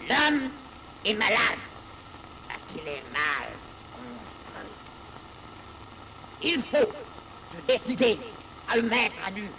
L'homme est malade parce qu'il est mal construit. Il faut se décider à le mettre à nu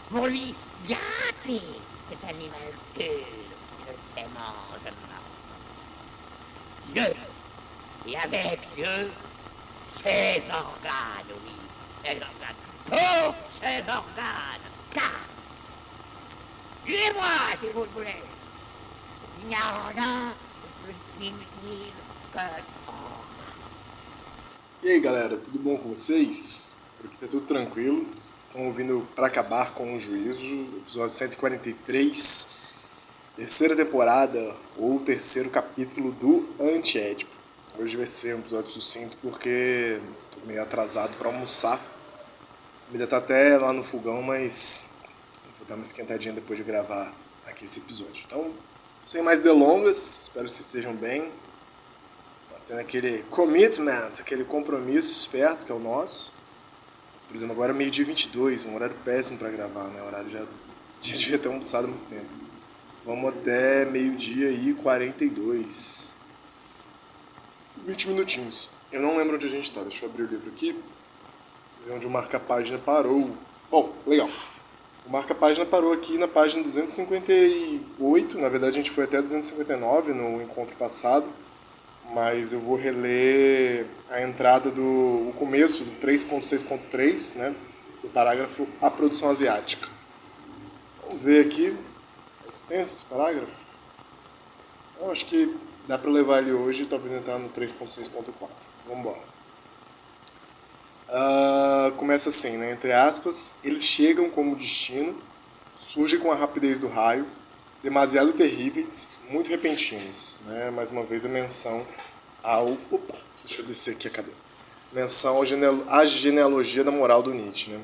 pour lui gâter cet animal pur qui ne se mange pas. Dieu, et avec Dieu, ses organes, oui, ses organes, tous ses organes, car, tuez-moi si vous le voulez, il n'y a rien de plus inutile que E aí galera, tudo bom com vocês? Por aqui tá tudo tranquilo. Vocês estão ouvindo Pra Acabar com o Juízo, episódio 143, terceira temporada ou terceiro capítulo do Antiédipo. Hoje vai ser um episódio sucinto porque tô meio atrasado pra almoçar. A comida tá até lá no fogão, mas vou dar uma esquentadinha depois de gravar aqui esse episódio. Então, sem mais delongas, espero que vocês estejam bem. Tendo aquele commitment, aquele compromisso esperto que é o nosso. Por exemplo, agora é meio-dia 22, um horário péssimo para gravar, né? O horário já devia ter almoçado há muito tempo. Vamos até meio-dia e 42. 20 minutinhos. Eu não lembro onde a gente tá, deixa eu abrir o livro aqui. Ver onde o marca-página parou. Bom, legal. O marca-página parou aqui na página 258, na verdade a gente foi até 259 no encontro passado. Mas eu vou reler a entrada o começo do 3.6.3, né, do parágrafo A Produção Asiática. Vamos ver aqui, é extenso esse parágrafo. Eu acho que dá para levar ele hoje e talvez entrar no 3.6.4. Vamos embora. Começa assim, né, entre aspas, eles chegam como destino, surgem com a rapidez do raio, demasiado terríveis, muito repentinos, né? Mais uma vez a menção ao... Opa, deixa eu descer aqui a cadeira. Menção à genealogia da moral do Nietzsche, né?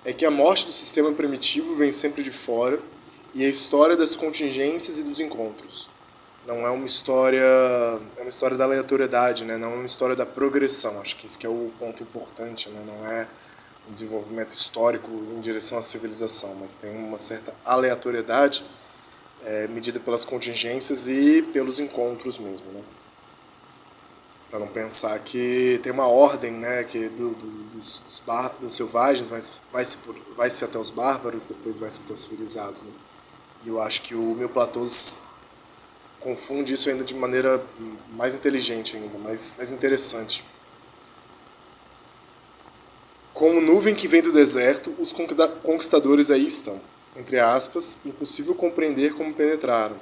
É que a morte do sistema primitivo vem sempre de fora e a história das contingências e dos encontros. Não é uma história... É uma história da aleatoriedade, né? Não é uma história da progressão. Acho que esse que é o ponto importante, né? Não é um desenvolvimento histórico em direção à civilização, mas tem uma certa aleatoriedade medida pelas contingências e pelos encontros mesmo, né? Para não pensar que tem uma ordem, né, que dos selvagens vai-se até os bárbaros, depois vai-se até os civilizados, né? E eu acho que o Platôs confunde isso ainda de maneira mais inteligente ainda, mais interessante. Como nuvem que vem do deserto, os conquistadores aí estão. Entre aspas, impossível compreender como penetraram,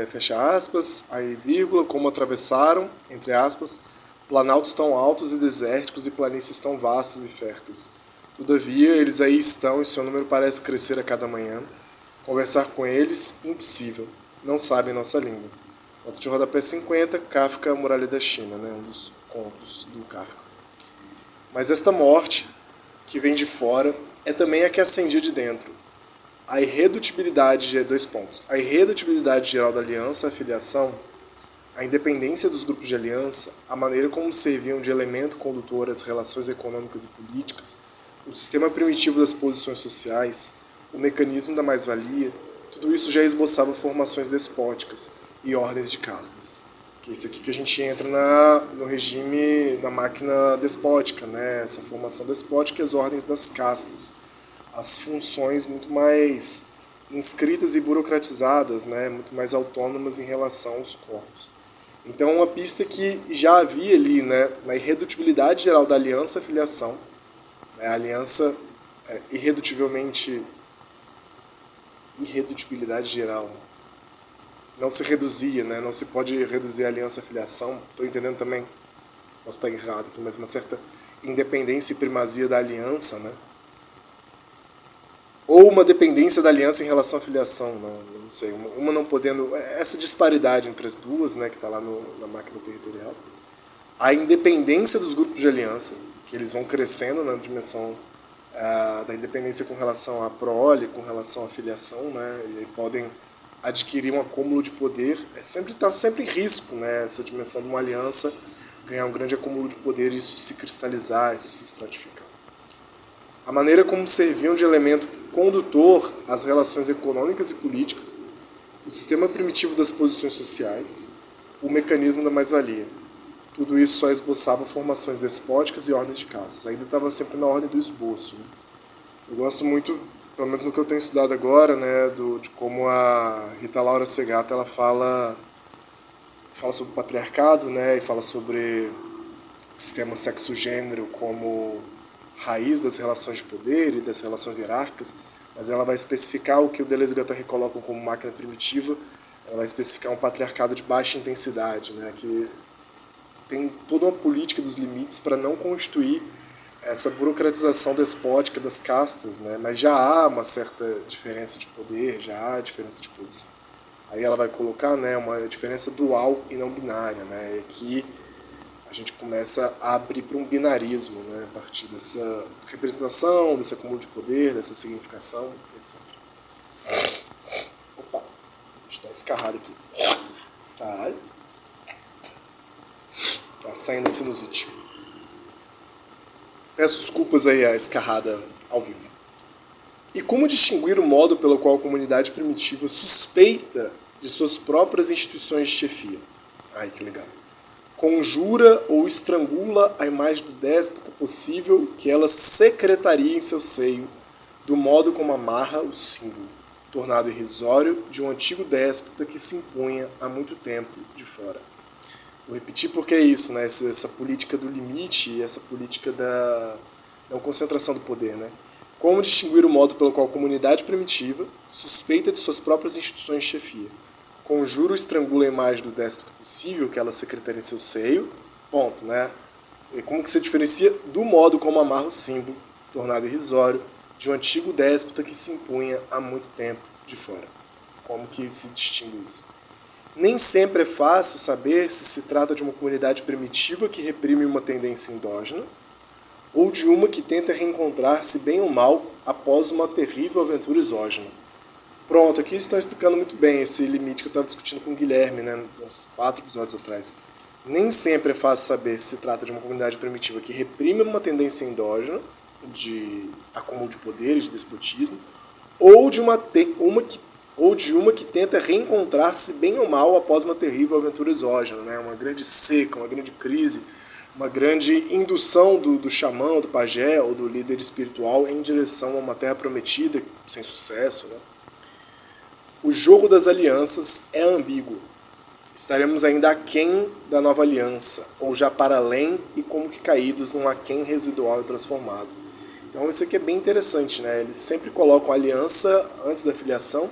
fecha aspas, aí vírgula, como atravessaram, entre aspas, planaltos tão altos e desérticos e planícies tão vastas e férteis. Todavia, eles aí estão e seu número parece crescer a cada manhã. Conversar com eles, impossível, não sabem nossa língua. Nota de rodapé 50, Kafka, A Muralha da China, né, um dos contos do Kafka. Mas esta morte, que vem de fora, é também a que ascendia de dentro. A irredutibilidade geral da aliança, a filiação, a independência dos grupos de aliança, a maneira como serviam de elemento condutor às relações econômicas e políticas, o sistema primitivo das posições sociais, o mecanismo da mais-valia, tudo isso já esboçava formações despóticas e ordens de castas. Que é isso aqui que a gente entra no regime, na máquina despótica, né? Essa formação despótica e as ordens das castas. As funções muito mais inscritas e burocratizadas, né, muito mais autônomas em relação aos corpos. Então, uma pista que já havia ali, né, na irredutibilidade geral da aliança-filiação, né, a aliança irredutibilidade geral, não se reduzia, né, não se pode reduzir a aliança-filiação, estou entendendo também, posso estar errado aqui, mas uma certa independência e primazia da aliança, né, ou uma dependência da aliança em relação à filiação, não sei, uma não podendo... Essa disparidade entre as duas, né, que está lá na máquina territorial. A independência dos grupos de aliança, que eles vão crescendo na dimensão da independência com relação à prole, com relação à filiação, né, e aí podem adquirir um acúmulo de poder. Está sempre em risco, né, essa dimensão de uma aliança ganhar um grande acúmulo de poder e isso se cristalizar, isso se estratificar. A maneira como serviam de elemento condutor às relações econômicas e políticas, o sistema primitivo das posições sociais, o mecanismo da mais-valia. Tudo isso só esboçava formações despóticas e ordens de castas. Ainda estava sempre na ordem do esboço. Né? Eu gosto muito, pelo menos no que eu tenho estudado agora, né, de como a Rita Laura Segato ela fala sobre o patriarcado, né, e fala sobre o sistema sexo-gênero como raiz das relações de poder e das relações hierárquicas, mas ela vai especificar o que o Deleuze e Guattari colocam como máquina primitiva. Ela vai especificar um patriarcado de baixa intensidade, né, que tem toda uma política dos limites para não constituir essa burocratização despótica das castas, né, mas já há uma certa diferença de poder, já há diferença de posição. Aí ela vai colocar, né, uma diferença dual e não binária, né, que a gente começa a abrir para um binarismo, né, a partir dessa representação, desse acúmulo de poder, dessa significação, etc. Opa, deixa eu dar escarrado aqui. Caralho. Tá saindo a sinusite. Peço desculpas aí a escarrada ao vivo. E como distinguir o modo pelo qual a comunidade primitiva suspeita de suas próprias instituições de chefia? Ai, que legal. Conjura ou estrangula a imagem do déspota possível que ela secretaria em seu seio, do modo como amarra o símbolo, tornado irrisório, de um antigo déspota que se impunha há muito tempo de fora. Vou repetir porque é isso, né? Essa política do limite e essa política da não concentração do poder, né? Como distinguir o modo pelo qual a comunidade primitiva suspeita de suas próprias instituições de chefia? Conjura ou estrangula a imagem do déspota possível que ela secretaria em seu seio, ponto, né? E como que se diferencia do modo como amarra o símbolo, tornado irrisório, de um antigo déspota que se impunha há muito tempo de fora? Como que se distingue isso? Nem sempre é fácil saber se se trata de uma comunidade primitiva que reprime uma tendência endógena ou de uma que tenta reencontrar-se bem ou mal após uma terrível aventura exógena. Pronto, aqui estão explicando muito bem esse limite que eu estava discutindo com o Guilherme, né, uns 4 episódios atrás. Nem sempre é fácil saber se se trata de uma comunidade primitiva que reprime uma tendência endógena de acúmulo de poder e de despotismo, ou de uma que tenta reencontrar-se bem ou mal após uma terrível aventura exógena, né, uma grande seca, uma grande crise, uma grande indução do xamã, do pajé ou do líder espiritual em direção a uma terra prometida, sem sucesso, né? O jogo das alianças é ambíguo. Estaremos ainda aquém da nova aliança, ou já para além e como que caídos num aquém residual e transformado. Então isso aqui é bem interessante, né? Eles sempre colocam a aliança antes da filiação.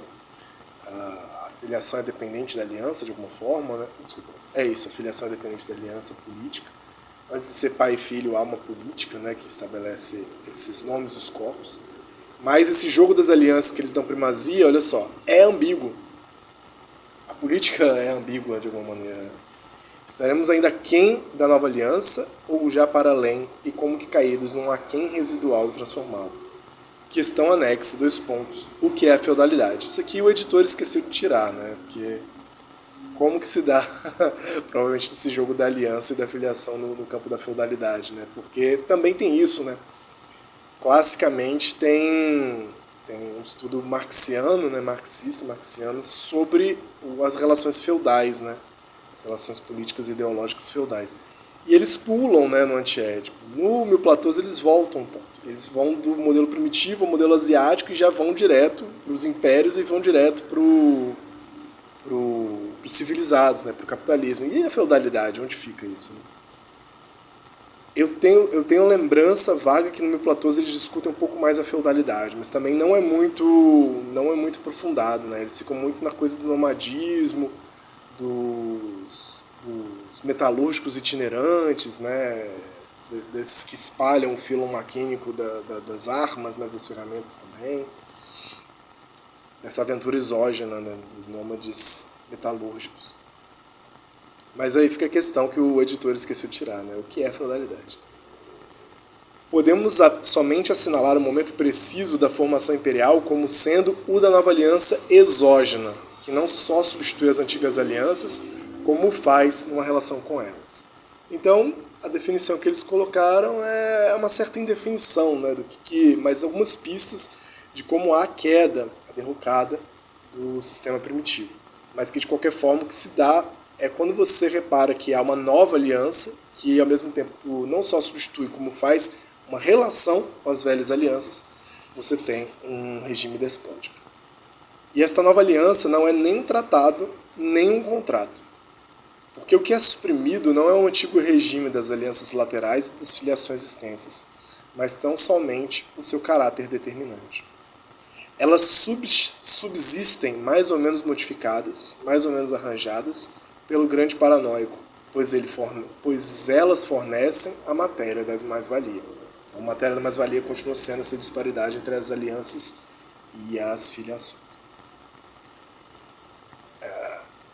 A filiação é dependente da aliança, de alguma forma, né? Desculpa, é isso, a filiação é dependente da aliança política. Antes de ser pai e filho, há uma política, né, que estabelece esses nomes dos corpos. Mas esse jogo das alianças que eles dão primazia, olha só, é ambíguo. A política é ambígua de alguma maneira. Estaremos ainda aquém da nova aliança ou já para além e como que caídos num aquém residual e transformado? Questão anexa, 2 pontos. O que é a feudalidade? Isso aqui o editor esqueceu de tirar, né? Porque como que se dá, provavelmente, esse jogo da aliança e da filiação no campo da feudalidade, né? Porque também tem isso, né? Classicamente tem um estudo marxiano, né, marxiano, sobre as relações feudais, né, as relações políticas e ideológicas feudais. E eles pulam, né, no antiédipo. No Mil Platôs eles voltam tanto. Eles vão do modelo primitivo ao modelo asiático e já vão direto para os impérios e vão direto para os civilizados, né, para o capitalismo. E a feudalidade, onde fica isso? Né? Eu tenho lembrança vaga que no Mil Platôs eles discutem um pouco mais a feudalidade, mas também não é muito aprofundado, né? Eles ficam muito na coisa do nomadismo, dos metalúrgicos itinerantes, né? Desses que espalham o filo maquínico das armas, mas das ferramentas também. Essa aventura exógena, né? Dos nômades metalúrgicos. Mas aí fica a questão que o editor esqueceu de tirar, né? O que é feudalidade? Podemos somente assinalar o momento preciso da formação imperial como sendo o da nova aliança exógena, que não só substitui as antigas alianças, como faz numa relação com elas. Então, a definição que eles colocaram é uma certa indefinição, né? Mas algumas pistas de como há a queda, a derrocada do sistema primitivo. mas que de qualquer forma o que se dá é quando você repara que há uma nova aliança, que ao mesmo tempo não só substitui, como faz uma relação com as velhas alianças, você tem um regime despótico. E esta nova aliança não é nem um tratado, nem um contrato. Porque o que é suprimido não é o antigo regime das alianças laterais e das filiações extensas, mas tão somente o seu caráter determinante. Elas subsistem mais ou menos modificadas, mais ou menos arranjadas, pelo grande paranoico, pois elas fornecem a matéria das mais-valia. A matéria da mais-valia continua sendo essa disparidade entre as alianças e as filiações.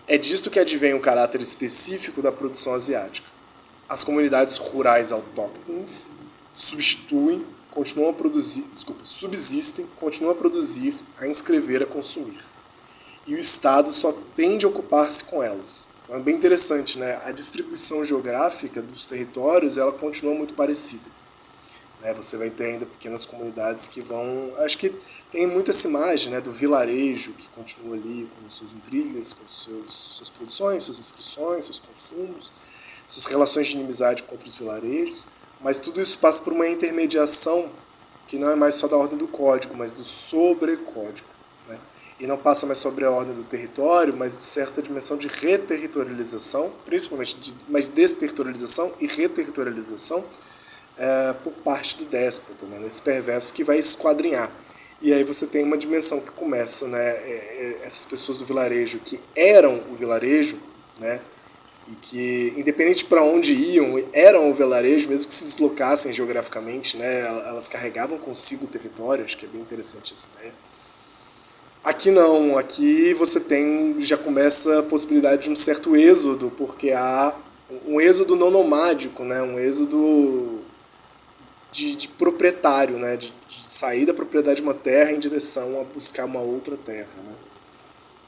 É disto que advém o caráter específico da produção asiática. As comunidades rurais autóctones subsistem, continuam a produzir, a inscrever, a consumir. E o Estado só tende a ocupar-se com elas. Então é bem interessante, né? A distribuição geográfica dos territórios ela continua muito parecida. Você vai ter ainda pequenas comunidades que vão... Acho que tem muito essa imagem, né, do vilarejo que continua ali com suas intrigas, com suas produções, suas inscrições, seus consumos, suas relações de inimizade contra os vilarejos, mas tudo isso passa por uma intermediação que não é mais só da ordem do código, mas do sobrecódigo. Né? E não passa mais sobre a ordem do território, mas de certa dimensão de reterritorialização, principalmente mas desterritorialização e reterritorialização, por parte do déspota, né, nesse perverso que vai esquadrinhar. E aí você tem uma dimensão que começa, né, essas pessoas do vilarejo que eram o vilarejo, né, e que, independente para onde iam, eram o vilarejo, mesmo que se deslocassem geograficamente, né, elas carregavam consigo o território. Acho que é bem interessante essa ideia. Aqui não, aqui você tem, já começa a possibilidade de um certo êxodo, porque há um êxodo não nomádico, né, um êxodo de proprietário, né, de sair da propriedade de uma terra em direção a buscar uma outra terra, né,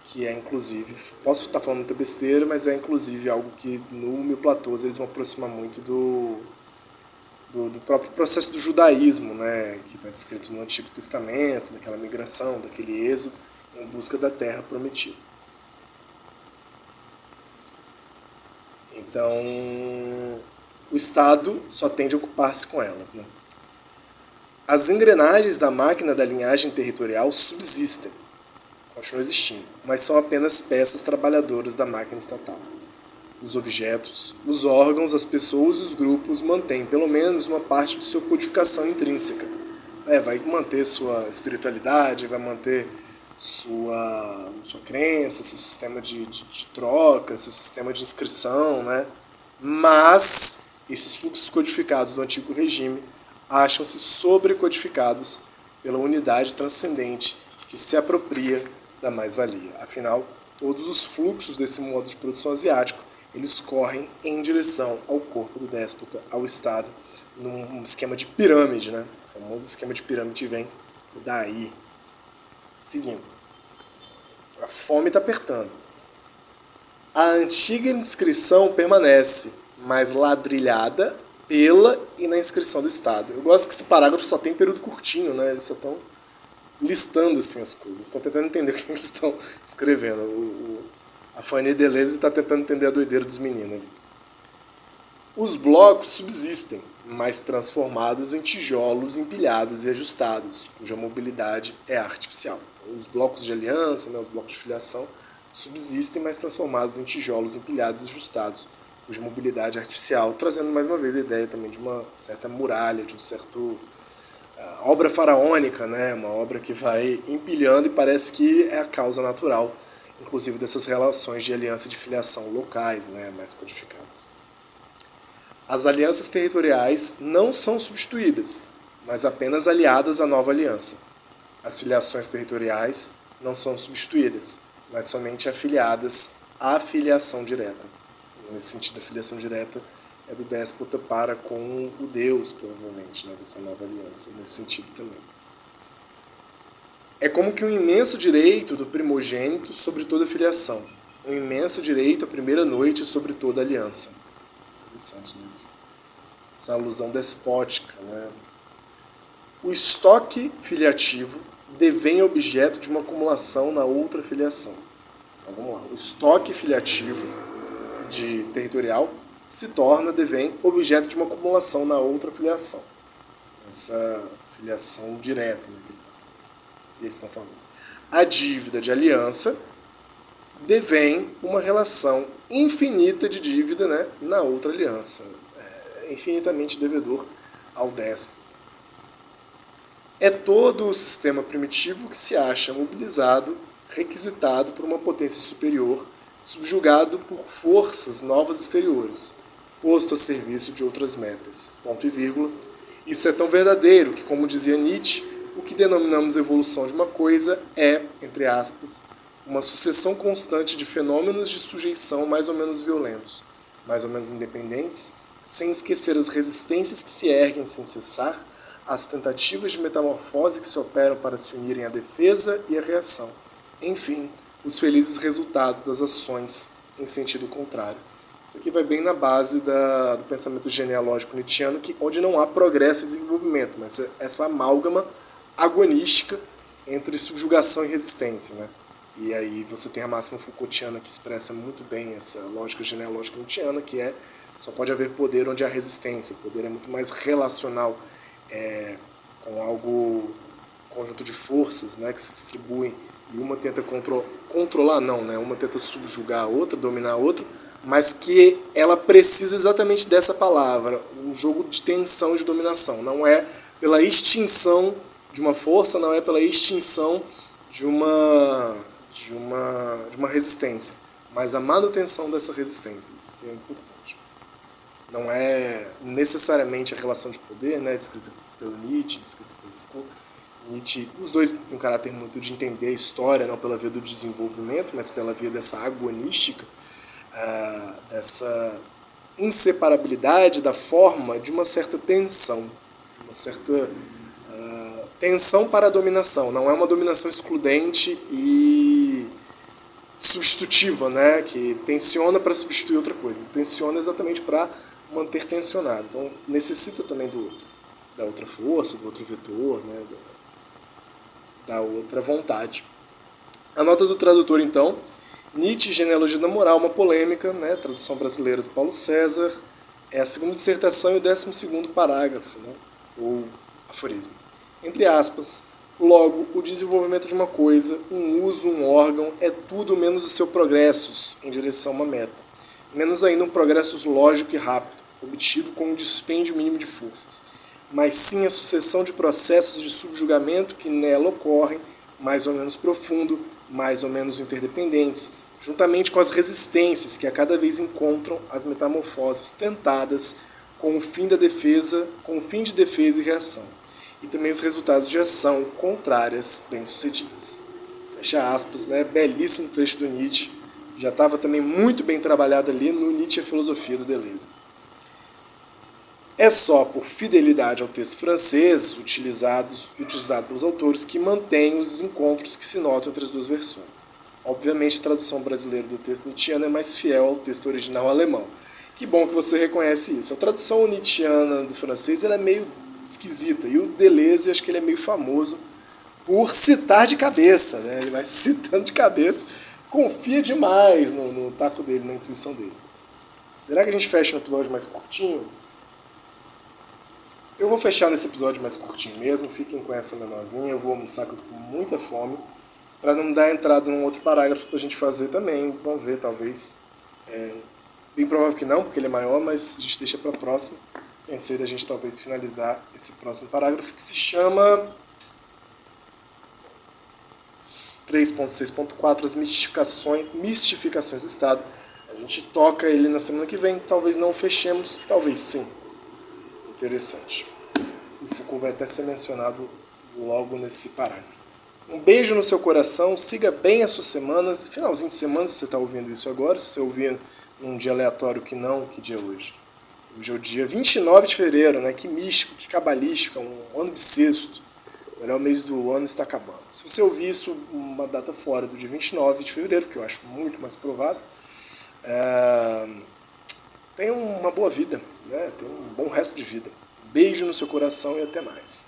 que é inclusive, posso estar falando muita besteira, mas é inclusive algo que no Mil Platôs eles vão aproximar muito do próprio processo do judaísmo, né, que está descrito no Antigo Testamento, daquela migração, daquele êxodo em busca da terra prometida. Então, o Estado só tende a ocupar-se com elas. Né? As engrenagens da máquina da linhagem territorial subsistem, continuam existindo, mas são apenas peças trabalhadoras da máquina estatal. Os objetos, os órgãos, as pessoas e os grupos mantêm pelo menos uma parte de sua codificação intrínseca. Vai manter sua espiritualidade, vai manter sua crença, seu sistema de troca, seu sistema de inscrição, né? Mas esses fluxos codificados do antigo regime acham-se sobrecodificados pela unidade transcendente que se apropria da mais-valia. Afinal, todos os fluxos desse modo de produção asiático eles correm em direção ao corpo do déspota, ao Estado, num esquema de pirâmide, né? O famoso esquema de pirâmide vem daí. Seguindo. A fome está apertando. A antiga inscrição permanece, mas ladrilhada pela e na inscrição do Estado. Eu gosto que esse parágrafo só tem período curtinho, né? Eles só estão listando assim, as coisas. Estão tentando entender o que eles estão escrevendo. A Fanny Deleuze está tentando entender a doideira dos meninos ali. Os blocos subsistem, mas transformados em tijolos empilhados e ajustados, cuja mobilidade é artificial. Então, os blocos de aliança, né, os blocos de filiação, subsistem, mas transformados em tijolos empilhados e ajustados, cuja mobilidade é artificial, trazendo mais uma vez a ideia também de uma certa muralha, de um certo obra faraônica, né, uma obra que vai empilhando e parece que é a causa natural, inclusive dessas relações de aliança e de filiação locais, né, mais codificadas. As alianças territoriais não são substituídas, mas apenas aliadas à nova aliança. As filiações territoriais não são substituídas, mas somente afiliadas à filiação direta. Nesse sentido, a filiação direta é do déspota para com o Deus, provavelmente, né, dessa nova aliança, nesse sentido também. É como que um imenso direito do primogênito sobre toda filiação, um imenso direito à primeira noite sobre toda aliança. Interessante nisso. Essa alusão despótica, né? O estoque filiativo devém objeto de uma acumulação na outra filiação. Então vamos lá. O estoque filiativo territorial devém objeto de uma acumulação na outra filiação. Essa filiação direta, né, que eles estão falando. A dívida de aliança devém uma relação infinita de dívida, né, na outra aliança. É infinitamente devedor ao déspota. É todo o sistema primitivo que se acha mobilizado, requisitado por uma potência superior, subjugado por forças novas exteriores, posto a serviço de outras metas. Ponto e vírgula. Isso é tão verdadeiro que, como dizia Nietzsche, o que denominamos evolução de uma coisa é, entre aspas, uma sucessão constante de fenômenos de sujeição mais ou menos violentos, mais ou menos independentes, sem esquecer as resistências que se erguem sem cessar, as tentativas de metamorfose que se operam para se unirem à defesa e à reação. Enfim, os felizes resultados das ações em sentido contrário. Isso aqui vai bem na base do pensamento genealógico nietzschiano, onde não há progresso e desenvolvimento, mas essa amálgama agonística entre subjugação e resistência, né? E aí você tem a máxima Foucaultiana que expressa muito bem essa lógica genealógica nietzschiana, que é só pode haver poder onde há resistência. O poder é muito mais relacional, com algo, conjunto de forças, né, que se distribuem, e uma tenta controlar, não, né? Uma tenta subjugar a outra, dominar a outra, mas que ela precisa exatamente dessa palavra, um jogo de tensão e de dominação. Não é pela extinção de uma força, não é pela extinção de uma resistência, mas a manutenção dessa resistência. Isso que é importante. Não é necessariamente a relação de poder, né, descrita pelo Nietzsche, descrita pelo Foucault. Nietzsche, os dois de um caráter muito de entender a história, não pela via do desenvolvimento, mas pela via dessa agonística, dessa inseparabilidade da forma de uma certa tensão, de uma certa tensão para a dominação. Não é uma dominação excludente e substitutiva, né, que tensiona para substituir outra coisa. Tensiona exatamente para manter tensionado. Então necessita também do outro, da outra força, do outro vetor, né, da outra vontade. A nota do tradutor, então: Nietzsche, Genealogia da Moral, uma polêmica, né, tradução brasileira do Paulo César, é a segunda dissertação e o 12º parágrafo, né, ou aforismo. Entre aspas, logo, o desenvolvimento de uma coisa, um uso, um órgão, é tudo menos o seu progressos em direção a uma meta. Menos ainda um progressos lógico e rápido, obtido com um dispêndio mínimo de forças, mas sim a sucessão de processos de subjugamento que nela ocorrem, mais ou menos profundo, mais ou menos interdependentes, juntamente com as resistências que a cada vez encontram as metamorfoses tentadas com o fim de defesa e reação, e também os resultados de ação contrárias bem-sucedidas. Fecha aspas, né? Belíssimo trecho do Nietzsche, já estava também muito bem trabalhado ali no Nietzsche, a Filosofia do Deleuze. É só por fidelidade ao texto francês, utilizado pelos autores, que mantém os encontros que se notam entre as duas versões. Obviamente, a tradução brasileira do texto nietzschiano é mais fiel ao texto original alemão. Que bom que você reconhece isso. A tradução nietzschiana do francês ela é meio esquisita, e o Deleuze, acho que ele é meio famoso por citar de cabeça, né? Ele vai citando de cabeça, confia demais no tato dele, na intuição dele. Será que a gente fecha um episódio mais curtinho? Eu vou fechar nesse episódio mais curtinho mesmo, fiquem com essa menorzinha, eu vou almoçar que eu tô com muita fome, para não dar entrada num outro parágrafo pra gente fazer também, vamos ver, talvez. Bem provável que não, porque ele é maior, mas a gente deixa pra próxima. Pensei da gente talvez finalizar esse próximo parágrafo, que se chama 3.6.4, as mistificações do Estado. A gente toca ele na semana que vem, talvez não fechemos, talvez sim. Interessante. O Foucault vai até ser mencionado logo nesse parágrafo. Um beijo no seu coração, siga bem a sua semana, finalzinho de semana, se você está ouvindo isso agora, se você ouvir num dia aleatório que dia é hoje? Hoje é o dia 29 de fevereiro, né? Que místico, que cabalístico, um ano bissexto. O melhor mês do ano está acabando. Se você ouvir isso uma data fora do dia 29 de fevereiro, que eu acho muito mais provável, tenha uma boa vida, né? Tenha um bom resto de vida. Beijo no seu coração e até mais.